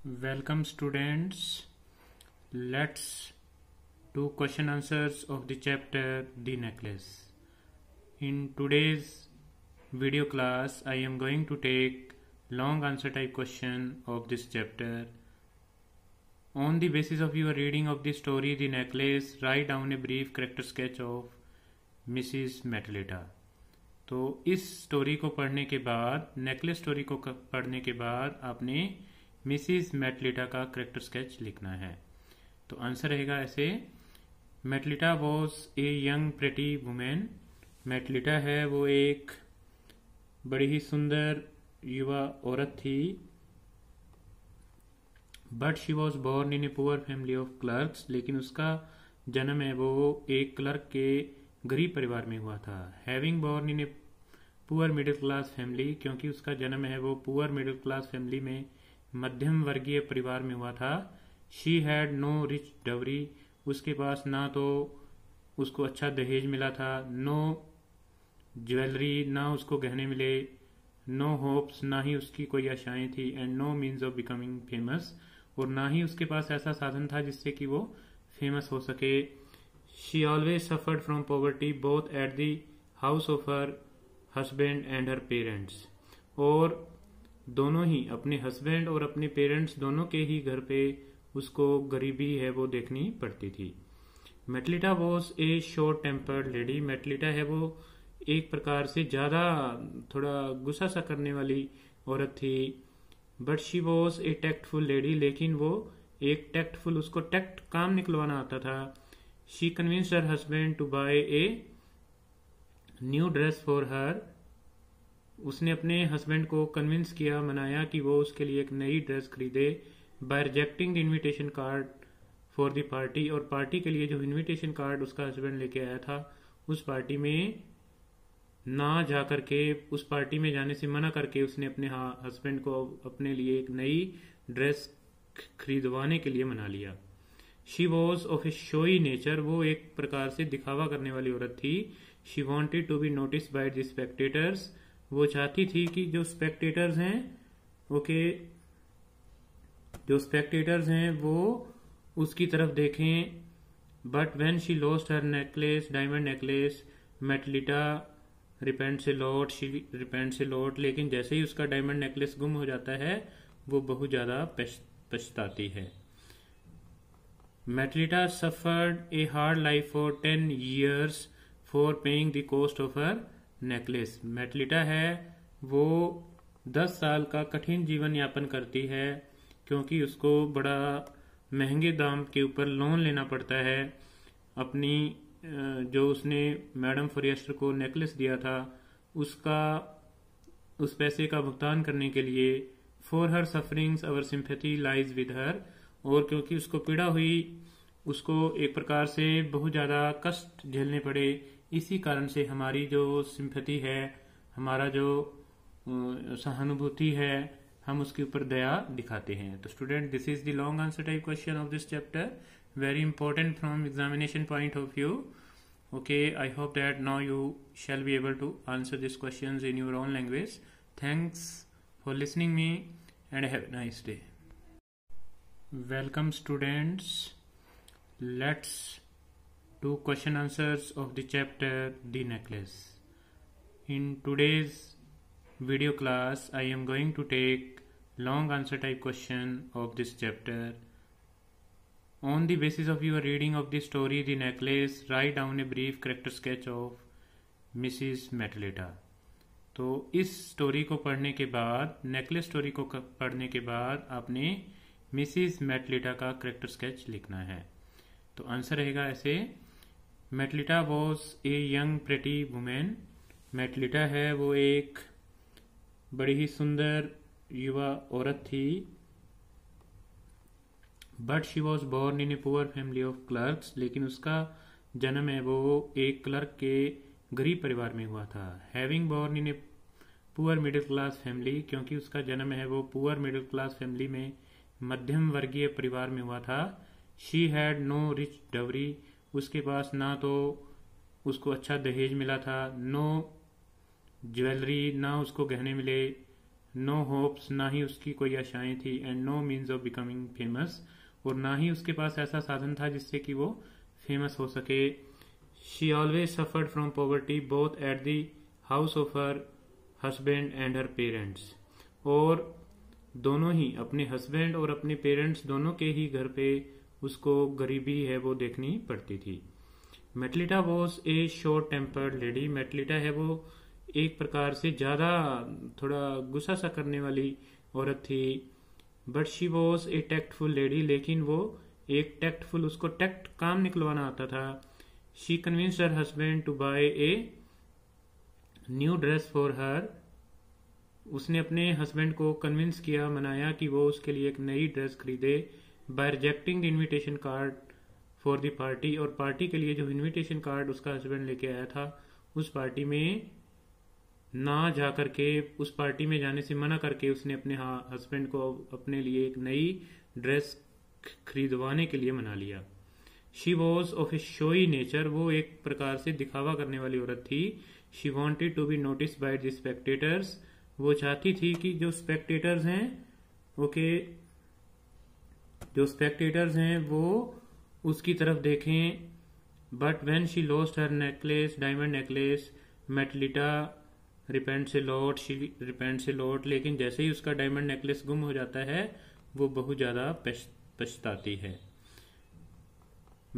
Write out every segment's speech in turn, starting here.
Welcome students. Let's do question answers of the chapter The Necklace. In today's video class I am going to take long answer type question of this chapter. On the basis of your reading of the story The Necklace, write down a brief character sketch of Mrs. Metlita. तो इस story को पढ़ने के बाद, necklace story को पढ़ने के बाद आपने मिसिस मेटलिटा का करेक्टर स्केच लिखना है। तो आंसर रहेगा ऐसे, Matilda was a young pretty women. Matilda है वो एक बड़ी ही सुंदर युवा औरत थी। But she was born in a poor family of clerks, लेकिन उसका जन्म है वो एक क्लर्क के गरीब परिवार में हुआ था। Having born in a poor middle class family, क्योंकि उसका जन्म है वो पुअर मिडिल क्लास फैमिली में, मध्यम वर्गीय परिवार में हुआ था। She had no rich dowry, उसके पास ना तो उसको अच्छा दहेज मिला था, नो ज्वेलरी, ना उसको गहने मिले, नो होप्स, ना ही उसकी कोई आशाएं थी, and no means of becoming famous, और ना ही उसके पास ऐसा साधन था जिससे कि वो फेमस हो सके। She always suffered from poverty both at the house of her husband and her parents, और दोनों ही अपने हस्बैंड और अपने पेरेंट्स दोनों के ही घर पे उसको गरीबी है वो देखनी पड़ती थी। Matilda was a short tempered lady, Matilda है वो एक प्रकार से ज्यादा थोड़ा गुस्सा सा करने वाली औरत थी। But she was a tactful lady, लेकिन वो एक टैक्टफुल, उसको टैक्ट काम निकलवाना आता था। She convinced her husband to buy a new dress for her, उसने अपने हस्बैंड को कन्विंस किया, मनाया कि वो उसके लिए एक नई ड्रेस खरीदे। By rejecting the invitation card for the party, और पार्टी के लिए जो इनविटेशन कार्ड उसका हस्बैंड लेके आया था, उस पार्टी में ना जा करके, उस पार्टी में जाने से मना करके उसने अपने हस्बैंड को अपने लिए एक नई ड्रेस खरीदवाने के लिए मना लिया। She was of a showy nature, वो एक प्रकार से दिखावा करने वाली औरत थी। She wanted to be notice by the spectators, वो चाहती थी कि जो स्पेक्टेटर्स हैं, जो स्पेक्टेटर्स हैं वो उसकी तरफ देखें। But when she lost her necklace, diamond necklace, Matilda repent से लौट, लेकिन जैसे ही उसका डायमंड नेकलेस गुम हो जाता है वो बहुत ज्यादा पछताती है। Matilda suffered a hard life for 10 years for paying the cost of her necklace. Matilda है वो 10 साल का कठिन जीवन यापन करती है, क्योंकि उसको बड़ा महंगे दाम के ऊपर लोन लेना पड़ता है। अपनी जो उसने मैडम फॉरेस्टर को नेकलेस दिया था, उस पैसे का भुगतान करने के लिए। For her sufferings our sympathy lies with her, और क्योंकि उसको पीड़ा हुई, उसको एक प्रकार से बहुत ज्यादा कष्ट झेलने पड़े, इसी कारण से हमारी जो सिंपैथी है, हमारा जो सहानुभूति है, हम उसके ऊपर दया दिखाते हैं। तो student, this is the long answer type question of this chapter, very important from examination point of view. Okay, I hope that now you shall be able to answer these questions in your own language. Thanks for listening me and have a nice day. Welcome students. Let's do question answers of the chapter The Necklace. In today's video class I am going to take long answer type question of this chapter. On the basis of your reading of the story The Necklace, write down a brief character sketch of Mrs. Metlita. तो इस story को पढ़ने के बाद, necklace story को पढ़ने के बाद आपने मिसिस मेटलिटा का करेक्टर स्केच लिखना है। तो आंसर रहेगा ऐसे, Matilda was a young pretty women. Matilda है वो एक बड़ी ही सुंदर युवा औरत थी। But she was born in a poor family of clerks, लेकिन उसका जन्म है वो एक क्लर्क के गरीब परिवार में हुआ था। Having born in a poor middle class family, क्योंकि उसका जन्म है वो पुअर मिडिल क्लास फैमिली में, मध्यम वर्गीय परिवार में हुआ था। She had no rich dowry, उसके पास ना तो उसको अच्छा दहेज मिला था, नो ज्वेलरी, ना उसको गहने मिले, नो होप्स, ना ही उसकी कोई आशाएं थी, and no means of becoming famous, और ना ही उसके पास ऐसा साधन था जिससे कि वो फेमस हो सके। She always suffered from poverty both at the house of her husband and her parents, और दोनों ही अपने हस्बैंड और अपने पेरेंट्स दोनों के ही घर पे उसको गरीबी है वो देखनी पड़ती थी। Matilda was a short tempered lady, Matilda है वो एक प्रकार से ज्यादा थोड़ा गुस्सा सा करने वाली औरत थी। But she was a tactful lady, लेकिन वो एक टैक्टफुल, उसको टैक्ट काम निकलवाना आता था। She convinced her husband to buy a new dress for her, उसने अपने हस्बैंड को कन्विंस किया, मनाया कि वो उसके लिए एक नई ड्रेस खरीदे। By rejecting the invitation card for the party, और पार्टी के लिए जो इन्विटेशन कार्ड उसका हस्बैंड लेके आया था उस पार्टी में ना जा करके, उस पार्टी में जाने से मना करके उसने अपने हस्बैंड को अपने लिए एक नई ड्रेस खरीदवाने के लिए मना लिया। She was of a showy nature, वो एक प्रकार से दिखावा करने वाली औरत थी। She wanted to be notice by the spectators, वो चाहती थी कि जो स्पेक्टेटर्स हैं, ओके, जो स्पेक्टेटर्स हैं वो उसकी तरफ देखें। But when she lost her necklace, diamond necklace, Matilda repent से लौट, शी रिपेंट से लौट, लेकिन जैसे ही उसका डायमंड नेकलेस गुम हो जाता है वो बहुत ज्यादा पछताती है।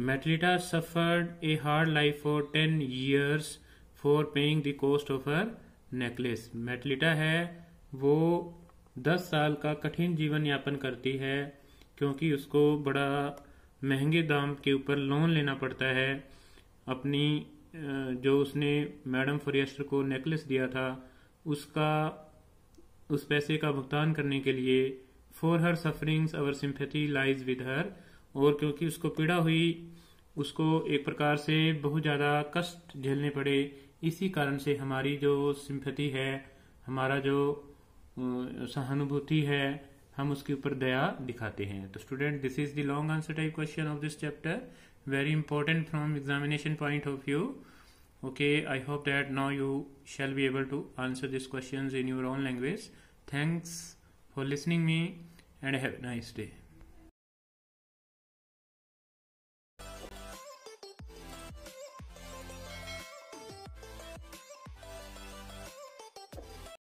Matilda suffered a hard life for 10 years for paying the cost of her necklace, Matilda है वो 10 साल का कठिन जीवन यापन करती है क्योंकि उसको बड़ा महंगे दाम के ऊपर लोन लेना पड़ता है। अपनी जो उसने मैडम फॉरेस्टर को नेकलेस दिया था उसका, उस पैसे का भुगतान करने के लिए। For her sufferings our sympathy lies with her, और क्योंकि उसको पीड़ा हुई, उसको एक प्रकार से बहुत ज्यादा कष्ट झेलने पड़े, इसी कारण से हमारी जो सिंपैथी है, हमारा जो सहानुभूति है, हम उसके ऊपर दया दिखाते हैं। तो student, this is the long answer type question of this chapter, very important from examination point of view. Okay, I hope that now you shall be able to answer these questions in your own language. Thanks for listening me and have a nice day.